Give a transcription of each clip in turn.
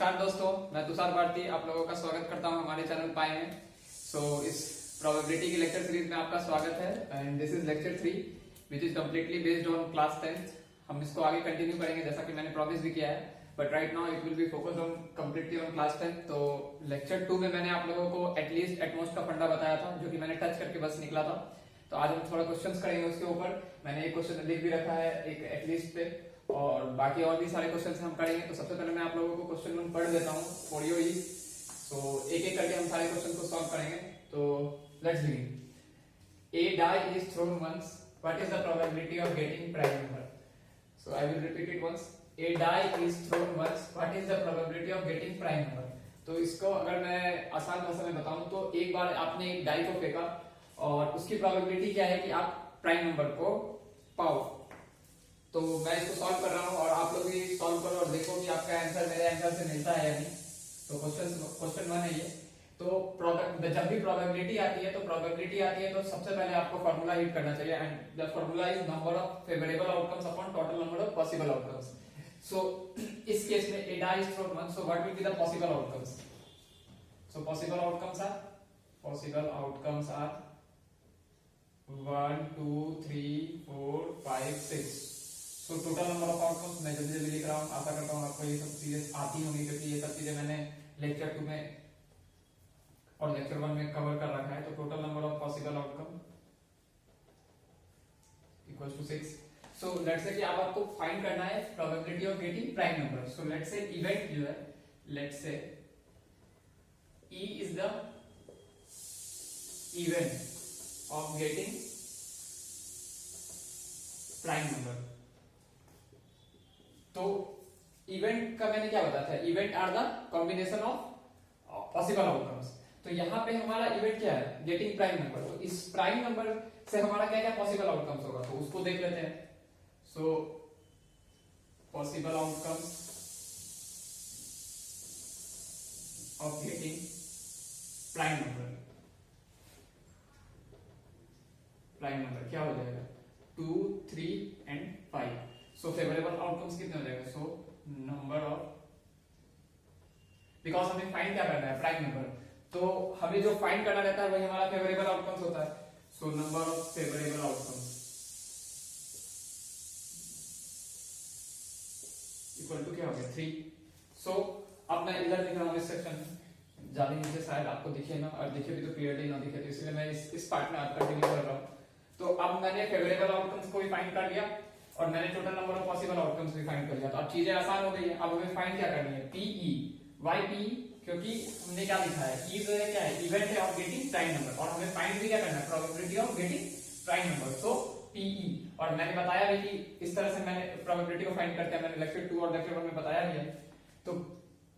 नमस्कार दोस्तों, मैं तुषार भारती आप लोगों का स्वागत करता हूं हमारे चैनल पाई में। इस प्रोबेबिलिटी की लेक्चर सीरीज में आपका स्वागत है and this is lecture 3 which is completely based on class 10th। हम इसको आगे कंटिन्यू करेंगे जैसा कि मैंने प्रॉमिस भी किया है, but right now it will be focused on completely on class 10th। तो लेक्चर 2 में मैंने आप लोगों को एटलीस्ट एटमोस्ट का फंडा बताया था, जो कि मैंने टच करके बस निकला था। तो आज हम थोड़ा क्वेश्चंस करेंगे उसके ऊपर। मैंने एक क्वेश्चन लिख भी रखा है एक एटलीस्ट पे, और बाकी और भी सारे क्वेश्चंस हम करेंगे। तो सबसे पहले मैं आप लोगों को क्वेश्चन 1 पढ़ देता हूँ फॉर यू ईज। सो एक एक करके हम सारे क्वेश्चन को सॉल्व करेंगे। तो let's begin. A die is thrown once. What is the probability of getting prime number? So I will repeat it once. A die is thrown once. What is the probability of getting prime number? तो इसको अगर मैं आसान भाषा में बताऊं तो एक बार आपने एक डाई को फेंका और उसकी प्रोबेबिलिटी क्या है कि आप प्राइम नंबर को पाओ। तो मैं इसको सॉल्व कर रहा हूँ और आप लोग भी सॉल्व करो और देखो कि आपका आंसर मेरे आंसर से मिलता है या नहीं। तो क्वेश्चन 1 है ये। तो जब भी प्रोबेबिलिटी आती है तो सबसे पहले आपको फार्मूला यूज करना चाहिए, and the formula is number of favourable outcomes upon total number of possible outcomes. So इस केस में a die is thrown once, so what will be the possible outcomes? So possible outcomes are 1 2 3 4 5 6। So total number of outcomes मैं जल्दी जल्दी लिख रहा हूँ। आशा करता हूँ आपको ये सब चीजें आती होंगी, क्योंकि ये सब चीजें मैंने लेक्चर 2 में और लेक्चर 1 में कवर कर रखा है। तो total number of possible outcome equals to 6। So let's say कि अब आपको फाइंड करना है probability of getting prime number. So let's say event जो है, let's say E is the event of getting prime number. तो इवेंट का मैंने क्या बताया था? Event are the combination of possible outcomes. तो यहाँ पे हमारा इवेंट क्या है? Getting prime number. तो इस प्राइम नंबर से हमारा क्या क्या पॉसिबल आउटकम्स होगा, तो उसको देख लेते हैं। सो possible outcomes of getting prime number क्या हो जाएगा? 2 3 एंड 5। सो फेवरेबल आउटकम्स कितने हो जाएगा? सो नंबर ऑफ, बिकॉज हमें फाइंड क्या करना है? Prime number. तो हमें जो फाइंड करना रहता है वही हमारा फेवरेबल आउटकम्स होता है। So number of favourable outcomes equal to क्या हो गया? 3। सो अब मैं इधर लिख रहा हूँ इस सेक्शन में, ज्यादा नीचे शायद आपको दिखे ना, और दिखे भी तो क्लियरली ना दिखे, तो इसलिए मैं इस पार्ट में आप कंटिन्यू कर रहा हूँ। तो अब मैंने फेवरेबल आउटकम्स को भी फाइंड कर लिया और मैंने total number of possible outcomes भी फाइंड कर लिया। तो अब चीजें आसान हो गई है। अब हमें फाइंड क्या करनी है? पीई। Why P? क्योंकि हमने क्या लिखा है? ई जो है क्या है? इवेंट है ऑफ गेटिंग प्राइम नंबर, और हमें फाइंड भी क्या करना है? Probability of getting prime number. So P E. और मैंने बताया भी कि इस तरह से मैंने प्रोबेबिलिटी को फाइंड करते हैं, मैंने लेक्चर 2 और लेक्चर 1 में बताया भी है। तो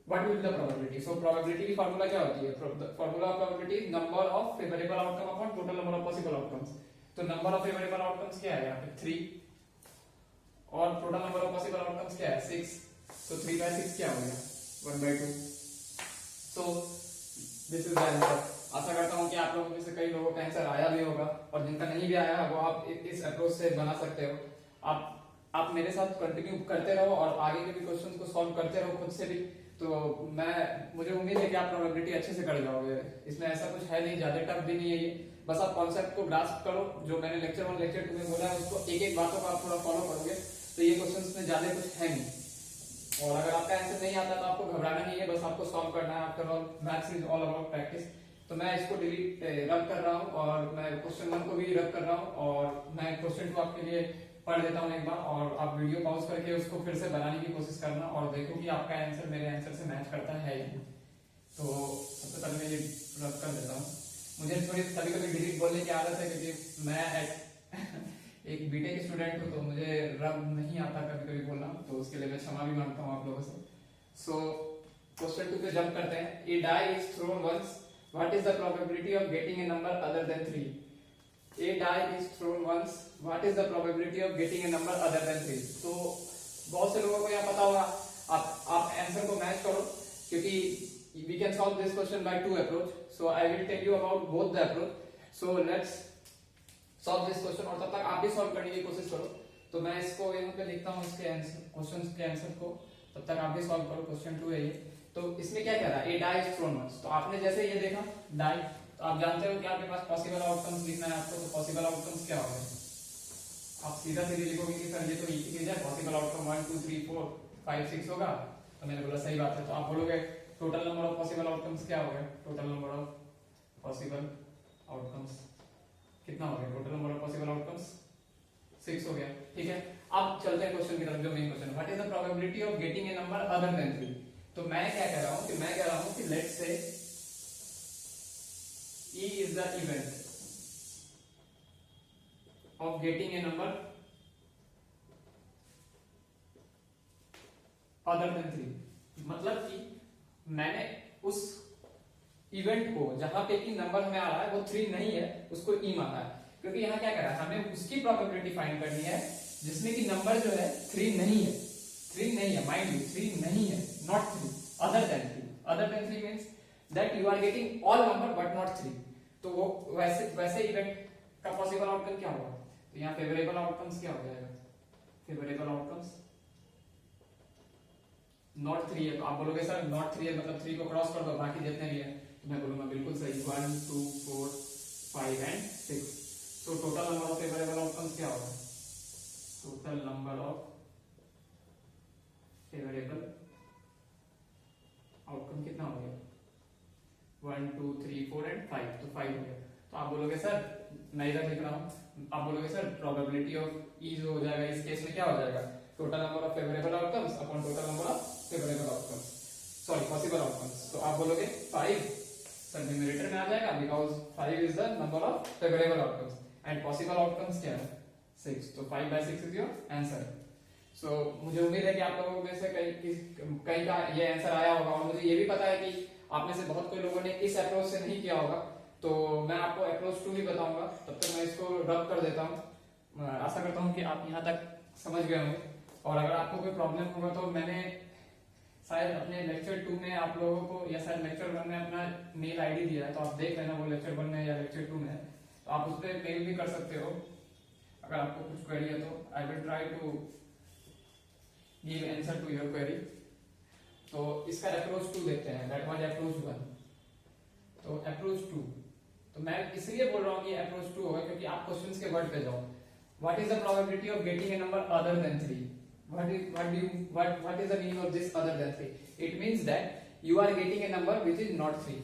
what will be the probability? So probability की फार्मूला क्या होती है? Formula of probability number of favourable outcome upon total number of possible outcomes. तो नंबर ऑफ फेवरेबल आउटकम्स क्या है यहाँ पे? 3, और total number of possible outcomes क्या है? 6। तो 3/6 क्या हो गया? 1/2। So this is the answer. आशा करता हूँ कि आप लोगों में से कई लोगों का आंसर आया भी होगा, और जिनका नहीं भी आया है वो आप इस अप्रोच से बना सकते हो। आप मेरे साथ कंटिन्यू करते रहो और आगे के भी क्वेश्चंस को सॉल्व करते रहो खुद से भी। तो मुझे उम्मीद है कि आप प्रोबेबिलिटी अच्छे से कर जाओगे। इसमें ऐसा कुछ है नहीं, ज्यादा टफ भी नहीं है ये। बस आप कॉन्सेप्ट को ग्रास्प करो, जो मैंने लेक्चर 1 लेक्चर 2 में बोला है उसको एक एक बातों को आप थोड़ा फॉलो करोगे तो ये क्वेश्चंस में ज्यादा कुछ है नहीं। और अगर आपका आंसर नहीं आता तो आपको घबराना नहीं है, बस आपको सॉल्व करना है। After all maths is all about practice. तो मैं इसको डिलीट रब कर रहा हूँ और मैं क्वेश्चन 1 को भी रब कर रहा हूँ, और मैं क्वेश्चन 2 आपके लिए पढ़ देता हूँ एक बार, और आप वीडियो पॉज करके उसको फिर से बनाने की कोशिश करना और देखो कि आपका आंसर मेरे आंसर से मैच करता है या नहीं। तो सबसे पहले मैं ये रब कर देता हूँ। मुझे थोड़ी कभी कभी डिलीट बोलने की आदत है, क्योंकि मैं एक बीटेक स्टूडेंट हूँ, तो मुझे रब नहीं आता कभी कभी बोलना, तो उसके लिए मैं क्षमा भी मांगता हूँ आप लोगों से। सो क्वेश्चन 2 पे जंप करते हैं। A die is thrown once, what is the probability of getting a number other than 3? A die is thrown once. What is the probability of getting a number other than 3? तो बहुत से लोगों को यहाँ पता होगा। आप आंसर को मैच करो, क्योंकि we can solve this question by 2 approach. So I will tell you about both the approach. So let's solve this question, और तब तक आप भी सॉल्व करने की कोशिश करो। तो मैं इसको यहाँ पे लिखता हूँ, इसके आंसर क्वेश्चन के आंसर को, तब तक आप भी सॉल्व करो। क्वेश्चन 2 है ये। तो इसमें क्या कह रहा है, ए डाई इज थ्रोन वंस। तो आपने जैसे ये देखा डाई, तो आप जानते हो कि आपके पास पॉसिबल आउटकम्स लिखना है आपको, तो पॉसिबल आउटकम्स क्या होगा, आप सीधा सीधे लिखोगे कि सर ये तो एक ही चीज है, पॉसिबल आउटकम 1 2 3 4 5 6 होगा। तो मैंने बोला सही बात है। तो आप बोलोगे total number of possible outcomes क्या हो गया, total number of possible outcomes कितना हो गया, total number of possible outcomes 6 हो गया। ठीक है, अब चलते हैं क्वेश्चन की तरफ, जो मेन क्वेश्चन है, what is the probability of getting a number other than 3। तो मैं क्या कह रहा हूं कि मैं कह रहा हूं कि let's say E is the event of getting a number other than 3। मतलब कि मैंने उस इवेंट को जहां पे कि नंबर हमें आ रहा है वो 3 नहीं है, उसको E माना है। क्योंकि यहाँ क्या कर रहा है, हमें उसकी प्रोबेबिलिटी फाइंड करनी है जिसमें कि नंबर जो है 3 नहीं है, 3 नहीं है, माइंड यू 3 नहीं है, not 3, other than 3। Other than 3 means that you are getting all number but not 3। तो वो वैसे इवेंट का पॉसिबल आउटकम क्या होगा, तो यहाँ फेवरेबल आउटकम्स क्या हो जाएगा, फेवरेबल आउटकम्स नॉट 3 है। तो आप बोलोगे सर नॉट 3 है मतलब 3 को क्रॉस कर दो, बाकी जितने भी है। तो मैं बोलूंगा बिल्कुल सही, 1 2 4 5 एंड 6। तो total number of favourable outcomes क्या होगा, total number of favourable outcome कितना हो गया, 1 2 3 4 एंड 5। तो 5 हो गया। तो आप बोलोगे सर, मैं इधर लिख रहा हूं, आप बोलोगे सर प्रोबेबिलिटी ऑफ ई जो हो जाएगा इस केस में क्या हो जाएगा, total number of favourable outcomes upon total number of favourable outcomes, sorry possible outcomes. तो आप बोलोगे 5 सर न्यूमरेटर में आ जाएगा because 5 is the number of favourable outcomes and possible outcomes क्या है 6। तो 5/6 इज योर आंसर। सो मुझे उम्मीद है कि आप लोगों में से कहीं का ये आंसर आया होगा, और मुझे ये भी पता है कि आप में से बहुत कोई लोगों ने इस अप्रोच से नहीं किया होगा। तो मैं आपको अप्रोच 2 भी बताऊंगा, तब तक मैं इसको रब कर देता हूं। आशा करता हूं कि आप यहां तक समझ गए होंगे। और अगर आपको कोई प्रॉब्लम होगा तो मैंने शायद अपने लेक्चर 2 में आप लोगों को, या शायद लेक्चर 1 में अपना मेल आईडी दिया है, तो आप देख लेना वो लेक्चर 1 में या लेक्चर 2 में, तो आप उस पर मेल भी कर सकते हो अगर आपको कुछ क्वेरी है। तो I will try to give answer to your query. तो इसका अप्रोच 2 देखते हैं, दैट वाज अप्रोच 1। तो अप्रोच 2, तो मैं इसलिए बोल रहा हूं कि अप्रोच 2 होगा क्योंकि आप क्वेश्चंस के वर्ड पे जाओ। What is the probability of getting a number other than 3? what is the meaning of this other than 3? It means that you are getting a number which is not 3।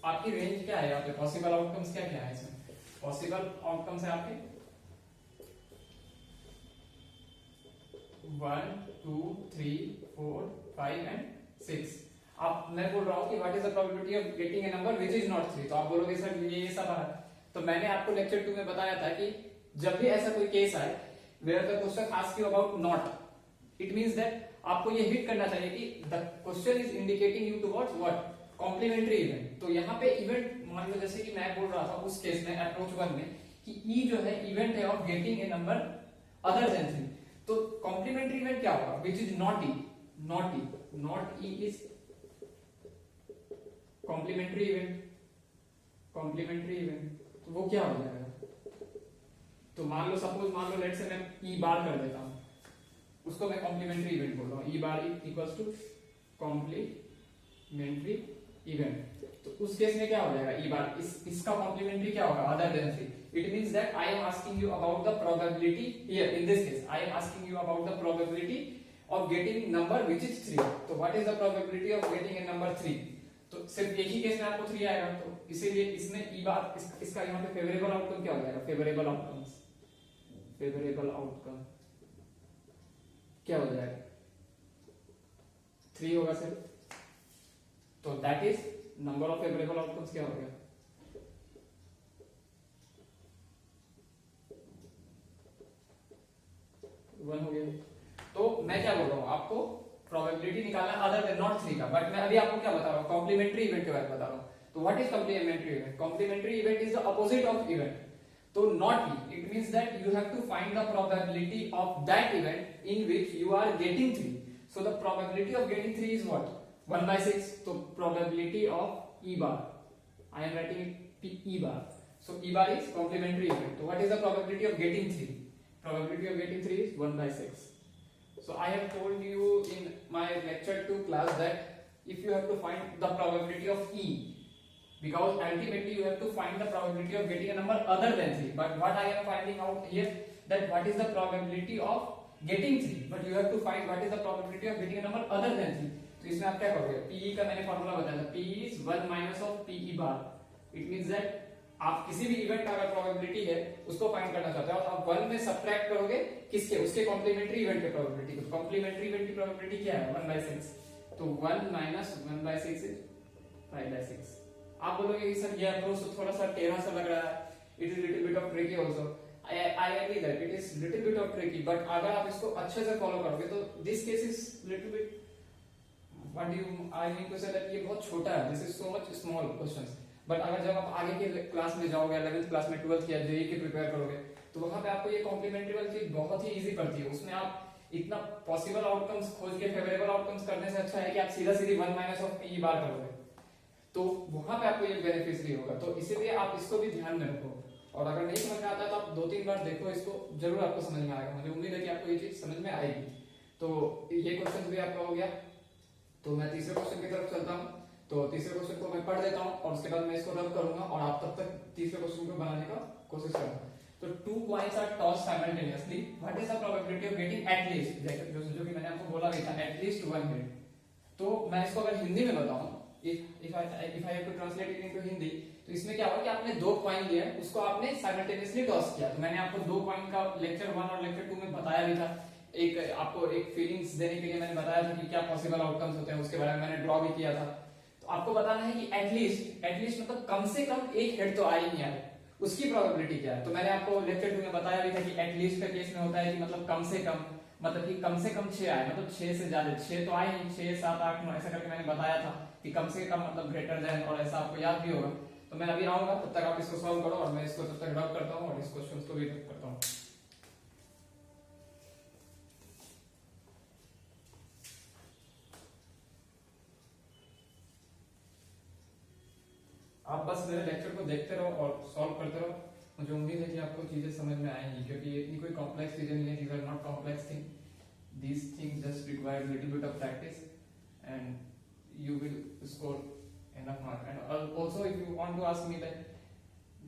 आपकी range क्या है, आपके possible outcomes क्या क्या है इसमें, possible outcomes है आपके 1 2 3 4 5 एंड 6। अब मैं बोल रहा हूँ कि what is the probability of getting a number which is not 3। तो आप बोलोगे सर ये सब है। तो मैंने आपको लेक्चर 2 में बताया था कि जब भी ऐसा कोई केस आए where the question ask you about not, it means that आपको ये हिट करना चाहिए कि the question is indicating you towards what, complementary event. तो यहाँ पे इवेंट मान लो जैसे कि मैं बोल रहा था उस केस में अप्रोच 1 में कि ई जो है इवेंट है of getting a number other than 3। तो कॉम्प्लीमेंट्री इवेंट क्या होगा, which is not E, not E is complementary event, complementary event. तो वो क्या हो जाएगा, तो मान लो सपोज मान लो लेट से मैं ई बार कर देता हूं, उसको मैं कॉम्प्लीमेंट्री इवेंट बोल रहा हूं, ई बार इक्वल्स टू कॉम्प्लीमेंट्री इवेंट। तो उस केस में क्या हो जाएगा, ई बार इसका कॉम्प्लीमेंट्री क्या होगा, other than 3। It means that I am asking you about the probability here in this case, I am asking you about the probability of getting number which is 3। तो what is the probability of getting a number 3? तो सिर्फ एक ही case में आपको 3 आएगा, तो इसीलिए इसमें ई बार इसका यहाँ पे फेवरेबल आउटकम क्या हो जाएगा, फेवरेबल आउटकम्स, फेवरेबल आउटकम क्या हो जाएगा 3 होगा सिर्फ। तो that is number of favourable outcomes क्या हो गया, 1 हो गया। तो मैं क्या बोल रहा हूं, आपको प्रोबेबिलिटी निकालना अदर देन नॉट 3 का, बट मैं अभी आपको क्या बता रहा हूं, कॉम्प्लीमेंट्री इवेंट के बारे में बता रहा हूं। तो what is complementary event, complementary event is the opposite of event. तो not e, it means that you have to find the probability of that event in which you are getting 3. So the probability of getting 3 is what, 1/6. So probability of e bar, I am writing it e bar. So e bar is complementary event. So what is the probability of getting 3? Probability of getting 3 is 1/6. So I have told you in my lecture 2 class that if you have to find the probability of E, because ultimately you have to find the probability of getting a number other than 3. But what I am finding out here, that what is the probability of getting 3, but you have to find what is the probability of getting a number other than 3. तो इसमें आप क्या करोगे, PE का मैंने formula बताया था, PE is 1 minus of PE bar. It means that आप किसी भी इवेंट का अगर प्रोबेबिलिटी है उसको फाइंड करना चाहते हो, तो आप 1 में सब्ट्रैक्ट करोगे किसके, उसके कॉम्प्लीमेंट्री इवेंट के प्रोबेबिलिटी को. कॉम्प्लीमेंट्री इवेंट की प्रोबेबिलिटी क्या है, 1/6. तो 1 minus 1/6 is 5/6. आप बोलोगे कि सर ये अप्रोच तो थोड़ा सा टेढ़ा सा लग रहा है, it is little bit of tricky also. I agree that it is little bit of tricky, but अगर आप इसको अच्छे से फॉलो करोगे तो this case is little bit, what do you I mean to say that ये बहुत छोटा है, this is so much small questions. But अगर जब आप आगे के क्लास में जाओगे, 11th क्लास में 12th या जेईई की प्रिपेयर करोगे, तो वहां पे आपको ये कॉम्प्लीमेंट्री वाली चीज बहुत ही इजी पड़ती है. उसमें आप इतना पॉसिबल आउटकम्स खोज के फेवरेबल आउटकम्स करने से अच्छा है कि आप सीधा सीधी 1 minus of PE बार करोगे, तो वहां पे आपको ये बेनिफिशियरी होगा. तो इसीलिए आप इसको भी ध्यान में रखो, और अगर नहीं समझ में आता है तो आप 2-3 बार देखो इसको, जरूर आपको समझ में आएगा. मुझे उम्मीद है कि आपको ये चीज समझ में आएगी. तो ये क्वेश्चन भी आपका हो गया. तो मैं तीसरे क्वेश्चन की तरफ चलता हूँ. तो तीसरे क्वेश्चन को मैं पढ़ देता हूँ और उसके बाद मैं इसको रब करूंगा और आप तब तक तीसरे क्वेश्चन को बनाने का कोशिश करना. तो 2 coins are tossed simultaneously. What is the probability of getting at least, जो कि मैंने आपको बोला भी था, at least 1 hit. तो मैं इसको अगर हिंदी में बताऊं, if I have to translate it into Hindi, तो इसमें क्या हुआ कि आपने 2 कॉइन लिए, उसको आपने साइमल्टेनियसली टॉस किया. तो मैंने आपको 2 कॉइन का लेक्चर 1 और लेक्चर 2 में बताया भी था. एक आपको एक फीलिंग्स देने के लिए मैंने बताया था कि क्या पॉसिबल आउटकम्स होते हैं, उसके बारे में मैंने ड्रॉ भी किया था. तो आपको बताना है कि एटलीस्ट मतलब कम से कम एक हेड तो आ ही नहीं आए, उसकी प्रोबेबिलिटी क्या है. तो मैंने आपको लेक्चर 2 में बताया भी था कि एटलीस्ट का केस में होता है कि मतलब कम से कम, मतलब कि कम से कम 6 आए, मतलब 6 से ज्यादा, 6 तो आए नहीं, 6 7 8 9 ऐसा करके मैंने बताया था कि कम से कम मतलब ग्रेटर देन, और ऐसा आपको याद भी होगा. तो मैं अभी आऊंगा, तब तक आप इसको सॉल्व करो और मैं इसको तब तक रब करता हूं और इस क्वेश्चन को भी रब करता हूं. आप बस मेरे लेक्चर को देखते रहो और सॉल्व करते रहो. मुझे उम्मीद है कि आपको चीजें समझ में आएंगी, क्योंकि ये इतनी कोई कॉम्प्लेक्स चीजें नहीं है. These are not complex thing, these things just require little bit of practice and you will score enough mark. And also if you want to ask me that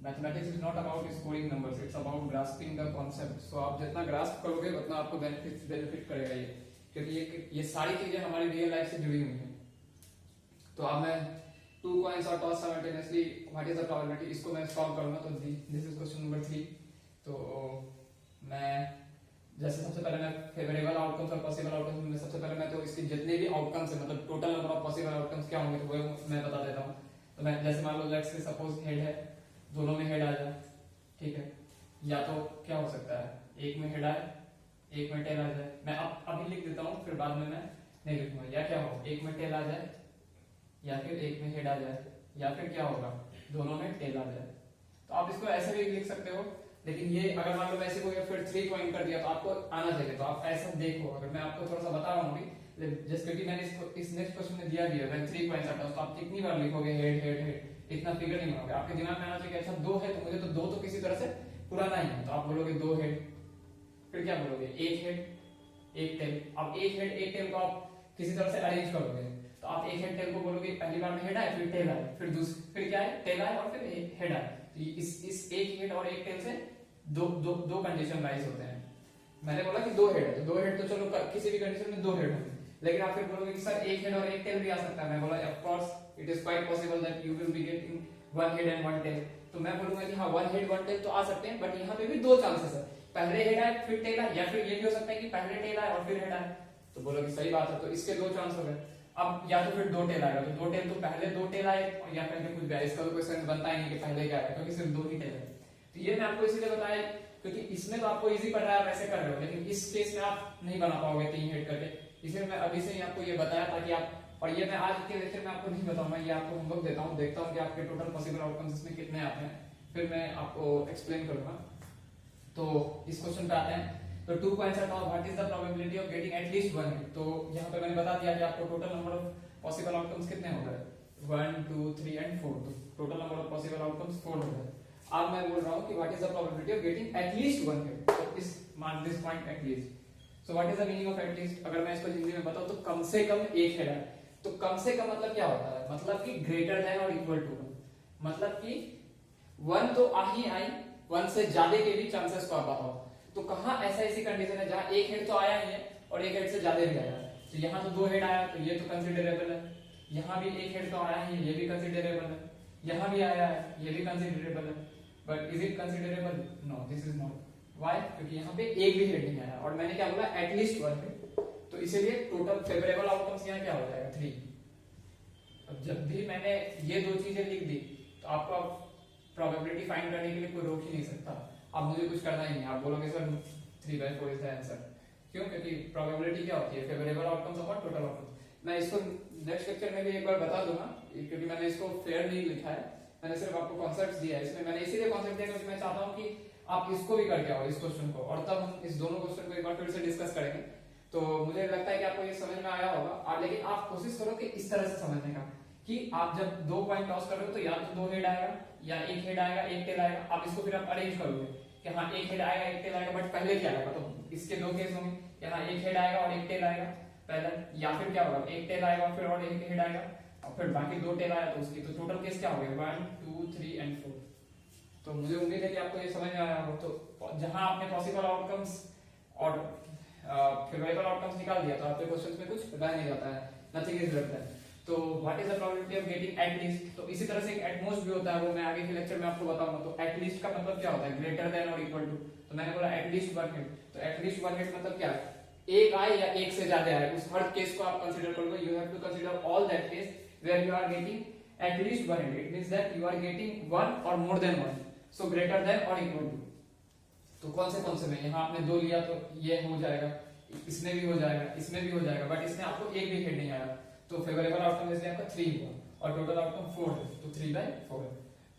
mathematics is not about scoring numbers, it's about grasping the concept. So आप जितना grasp करोगे उतना आपको benefit करेगा ये, क्योंकि ये सारी चीजें हमारी रियल लाइफ से जुड़ी हुई हैं. तो अब मैं 2 coins are tossed simultaneously, what is the probability, इसको मैं सॉल्व करूंगा. तो this is question number 3. तो मैं जैसे सबसे पहले मैं फेवरेबल आउटकम्स और पॉसिबल आउटकम्स में सबसे पहले मैं तो इसके जितने भी आउटकम्स है, मतलब total number of possible outcomes क्या होंगे, तो वो मैं बता देता हूँ. तो मैं जैसे मान लो लेट्स से सपोज हेड है, दोनों में हेड आ जाए, ठीक है. या तो क्या हो सकता है, एक में हेड आए, एक में टेल आ जाए. मैं अभी लिख देता हूँ, फिर बाद में मैं नहीं लिखूंगा. या क्या हो, एक में टेल आ जाए, या फिर एक में हेड आ जाए, या फिर क्या होगा, दोनों में टेल आ जाए. तो आप इसको ऐसे भी लिख सकते हो, लेकिन ये अगर मान लो मैं ऐसे को फिर 3 कॉइन कर दिया तो आपको आना चाहिए. तो आप ऐसा देखो, अगर मैं आपको थोड़ा सा बता रहा हूँ जस्ट क्योंकि मैंने इस नेक्स्ट क्वेश्चन में दिया भी है, व्हेन 3 कॉइन्स आर टॉस्ड, तो आप कितनी बार लिखोगे हेड हेड हेड, इतना फिगर नहीं बनाओगे. आपके दिमाग में आना चाहिए अच्छा 2 है तो मुझे तो 2 तो किसी तरह से पुराना ही है, तो आप बोलोगे 2 हेड, फिर क्या बोलोगे 1 हेड 1 टेल. अब 1 हेड 1 टेल को आप किसी तरह से अरेंज करोगे, तो आप 1 हेड टेल को बोलोगे पहली बार में हेड आए, फिर टेल आए, फिर क्या है, टेल आए और फिर हेड आए. इस 1 हेड और 1 टेल से दो कंडीशन राइज होते हैं. मैंने बोला कि 2 हेड है, तो 2 हेड तो चलो किसी भी कंडीशन में 2 हेड होंगे. लेकिन आप फिर बोलोगे कि सर 1 हेड और 1 टेल भी आ सकता है. मैं बोला of course it is quite possible that you will be getting 1 head and 1 tail. तो मैं बोलूंगा कि हाँ 1 हेड 1 टेल तो आ सकते हैं, बट यहाँ पे भी 2 चांसेस है, पहले हेड आए फिर टेल आए, या फिर ये भी हो सकता है कि पहले टेल आए और फिर हेड आए. तो बोलो कि सही बात है, तो इसके 2 चांस हो गए. अब या तो फिर 2 टेल आएगा, तो 2 टेल तो पहले 2 टेल आए या पहले कुछ भी आए, इसका तो कोई सेंस बनता ही नहीं कि पहले क्या आएगा, क्योंकि सिर्फ 2 ही टेल है. तो ये मैं आपको इसलिए बताया क्योंकि इसमें तो आपको इजी पड़ रहा है, वैसे कर रहे हो, लेकिन इस केस में आप नहीं बना पाओगे 3 हेड करके. इसलिए मैं अभी से ही आपको ये बताया ताकि आप, और ये मैं आज के लेक्चर में आपको नहीं बताऊंगा, ये आपको होमवर्क देता हूँ, देखता हूँ कि आपके टोटल पॉसिबल आउटकम्स इसमें कितने आते हैं, फिर मैं आपको एक्सप्लेन करूंगा. तो इस क्वेश्चन पे आते हैं. तो 2 coins are tossed, what is the probability of getting at least 1 hit. तो यहाँ पे मैंने बता दिया कि आपको total number of possible outcomes कितने हो गए, 1 2 3 एंड 4. तो total number of possible outcomes 4 हो गए. अब मैं बोल रहा हूँ कि what is the probability of getting at least 1 hit. So इस mark this point at least. So what is the meaning of at least. अगर मैं इसको हिंदी में बताऊँ तो कम से कम 1 हेड आए. तो कम से कम मतलब क्या होता है, मतलब कि ग्रेटर देन और इक्वल टू 1, मतलब कि 1 तो आ ही आई, 1 से ज्यादा के भी चांसेस को आप बताओ। तो कहाँ ऐसा ऐसी कंडीशन है जहां एक हेड तो आया ही है और एक हेड से ज्यादा भी आया है। तो यहाँ तो 2 हेड आया तो ये तो कंसिडरेबल है, यहाँ भी एक हेड तो आया ही है, ये भी कंसिडरेबल है, यहाँ भी आया है, ये भी कंसिडरेबल है। But is it considerable? No, this is not. Why? क्योंकि यहाँ पे एक भी हेड नहीं आया और मैंने क्या बोला, एटलीस्ट 1 हेड। तो इसीलिए टोटल फेवरेबल आउटकम्स यहाँ क्या हो जाएगा, 3। अब जब भी मैंने ये दो चीजें लिख दी तो आपको प्रोबेबिलिटी फाइंड करने के लिए कोई रोक ही नहीं सकता। अब मुझे कुछ करना ही नहीं, आप बोलोगे सर 3/4 इज द आंसर। क्यों? क्योंकि प्रोबेबिलिटी क्या होती है, favourable outcomes upon total outcomes. मैं इसको नेक्स्ट लेक्चर में भी एक बार बता दूंगा, क्योंकि मैंने इसको फेयर नहीं लिखा है, मैंने सिर्फ आपको कॉन्सेप्ट्स दिया है। इसमें मैंने इसीलिए कॉन्सेप्ट दिया क्योंकि मैं चाहता हूं कि आप इसको भी करके आओ, इस क्वेश्चन को, और तब हम इस दोनों क्वेश्चन को एक बार फिर से डिस्कस करेंगे। तो मुझे लगता है कि आपको ये समझ में आया होगा। लेकिन आप कोशिश करो कि इस तरह से समझने का कि आप जब 2 पॉइंट टॉस कर रहे हो तो या तो 2 हेड आएगा या एक हेड आएगा, एक टेल आएगा। आप इसको फिर आप अरेंज करोगे कि हाँ एक हेड आएगा एक टेल आएगा, बट पहले क्या आएगा, तो इसके 2 केस होंगे, यहाँ एक हेड आएगा और एक टेल आएगा पहले, या फिर क्या होगा, एक टेल आएगा फिर और एक हेड आएगा और फिर बाकी 2 टेल आया तो उसकी, तो टोटल केस क्या हो गया, 1 2 3 एंड 4। तो मुझे उम्मीद है कि आपको ये समझ में आया हो। तो जहां आपने पॉसिबल आउटकम्स और फेवरेबल आउटकम्स निकाल दिया तो आपके क्वेश्चंस में कुछ रह नहीं जाता है, नथिंग इज लेफ्ट देयर। तो what is the probability of getting at least? तो इसी तरह से एक एटमोस्ट भी होता है, वो मैं आगे के लेक्चर में आपको बताऊंगा। तो एट लीस्ट का मतलब क्या होता है, ग्रेटर देन और इक्वल टू। तो मैंने बोला एट लीस्ट 1 हेड, तो एट लीस्ट 1 हेड मतलब क्या है, एक आए या एक से ज्यादा आए, उस हर केस को आप कंसीडर करोगे। You have to consider all that case where you are getting at least 1 head. It means that you are getting 1 और more than 1, so greater than और इक्वल टू। तो कौन से में, यहाँ आपने 2 लिया तो ये हो जाएगा, इसमें भी हो जाएगा, इसमें भी हो जाएगा, बट इसमें आपको एक भी हेड नहीं आया, तो फेवरेबल आउटकम इसलिए आपका 3 हुआ और टोटल आउटकम 4 है, तो 3/4 है।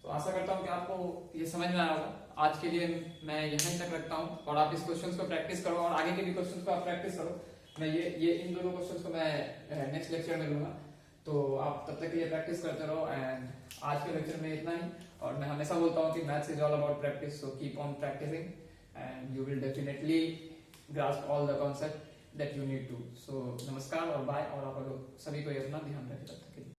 तो आशा करता हूँ कि आपको ये समझ में आया होगा। आज के लिए मैं यहीं तक रखता हूँ और आप इस क्वेश्चंस को प्रैक्टिस करो और आगे के भी क्वेश्चंस को आप प्रैक्टिस करो। मैं ये इन दोनों क्वेश्चंस को मैं नेक्स्ट लेक्चर में लूंगा, तो आप तब तक ये प्रैक्टिस करते रहो। एंड आज के लेक्चर में इतना ही, और मैं हमेशा बोलता हूँ कि maths is all about practice, so keep on practicing and you will definitely grasp all the concept that you need to. So नमस्कार और बाय, और आप लोग सभी को अपना ध्यान रखें तब तक के लिए।